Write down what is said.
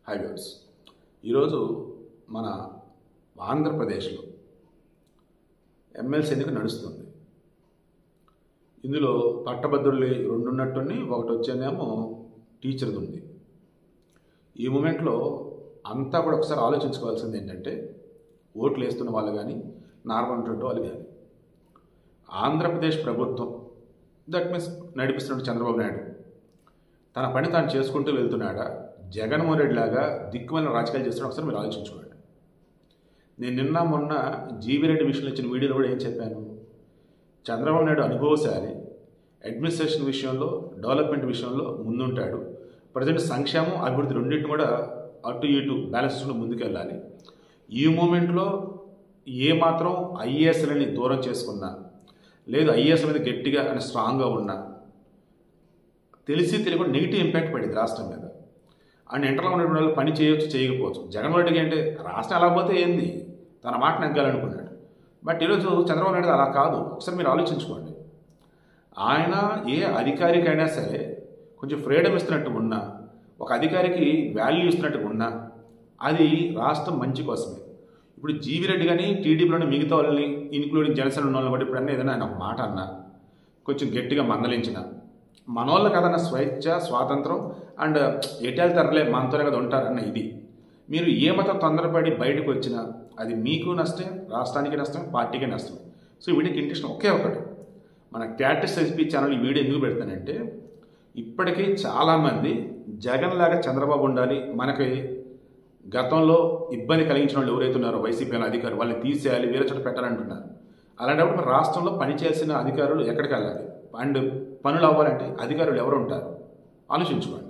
High viewers, ఈరోజు మన ఆంధ్రప్రదేశ్లో ఎమ్మెల్సీ ఎన్నిక నడుస్తుంది. ఇందులో పట్టభద్రులు రెండు ఉన్నట్టుని ఒకటి వచ్చేనేమో టీచర్ది ఉంది. ఈ మూమెంట్లో అంతా కూడా ఒకసారి ఆలోచించుకోవాల్సింది ఏంటంటే, ఓట్లు వేస్తున్న వాళ్ళు కానీ నార్మల్ ఉన్నటువంటి వాళ్ళు కానీ ఆంధ్రప్రదేశ్ ప్రభుత్వం దట్ మీన్స్ నడిపిస్తున్న చంద్రబాబు నాయుడు తన పని తాను చేసుకుంటూ వెళ్తున్నాడా, జగన్మోహన్ రెడ్డి లాగా దిక్కుమల రాజకీయాలు చేస్తున్నాడు? ఒకసారి మీరు ఆలోచించుకోండి. నేను నిన్న మొన్న జీవీరెడ్డి విషయంలో ఇచ్చిన వీడియోలో కూడా ఏం చెప్పాను? చంద్రబాబు నాయుడు అనుభవశాలి, అడ్మినిస్ట్రేషన్ విషయంలో డెవలప్మెంట్ విషయంలో ముందుంటాడు. ప్రజెంట్ సంక్షేమం అభివృద్ధి రెండింటిని కూడా అటు ఇటు బ్యాలెన్స్ చేసుకుంటూ ముందుకెళ్ళాలి. ఈ మూమెంట్లో ఏమాత్రం ఐఏఎస్లని దూరం చేసుకున్నా, లేదు ఐఏఎస్ మీద గట్టిగా అని స్ట్రాంగ్గా ఉన్నా, తెలిసి తెలియకుండా నెగిటివ్ ఇంపాక్ట్ పడింది రాష్ట్రం మీద. అండ్ ఇంటర్లో ఉన్నటువంటి వాళ్ళు పని చేయొచ్చు, చేయకపోవచ్చు. జగన్మోహన్ రెడ్డికి అంటే రాష్ట్రం ఎలా పోతే ఏంది, తన మాట నెగ్గాలనుకున్నాడు. బట్ ఈరోజు చంద్రబాబు నాయుడు అలా కాదు. ఒకసారి మీరు ఆలోచించుకోండి. ఆయన ఏ అధికారికైనా సరే కొంచెం ఫ్రీడమ్ ఇస్తున్నట్టు ఉన్నా, ఒక అధికారికి వాల్యూ ఇస్తున్నట్టు ఉన్నా, అది రాష్ట్రం మంచి కోసమే. ఇప్పుడు జీవీరెడ్డి కానీ టీడీపీలోని మిగతా వాళ్ళని ఇన్క్లూడింగ్ జనసేన ఉన్న వాళ్ళని బట్టి ఇప్పుడన్నా ఏదైనా ఆయన ఒక మాట అన్నా, కొంచెం గట్టిగా మందలించిన, మనోళ్ళకి కదన్న స్వేచ్ఛ, స్వాతంత్రం అండ్ ఎటాలు తరలే మనతోనే కదా ఉంటారన్న ఇది. మీరు ఏ మతం తొందరపడి బయటకు వచ్చినా అది మీకు నష్టం, రాష్ట్రానికి నష్టం, పార్టీకి నష్టం. సో వీడికి ఇంట్రెస్ట్ ఒకే ఒకటి. మన క్యాటస్ ఎస్పీ ఛానల్ ఈ వీడియో ఎందుకు పెడతానంటే, ఇప్పటికీ చాలామంది జగన్ లాగా చంద్రబాబు ఉండాలి, మనకి గతంలో ఇబ్బంది కలిగించిన వాళ్ళు ఎవరైతే ఉన్నారో వైసీపీ అధికారులు, వాళ్ళని తీసేయాలి, వేరే చోట పెట్టాలంటున్నారు. అలాంటప్పుడు మన రాష్ట్రంలో పనిచేయాల్సిన అధికారులు ఎక్కడికి వెళ్ళాలి అండ్ పనులు అవ్వాలంటే అధికారులు ఎవరు ఉంటారు? ఆలోచించుకోండి.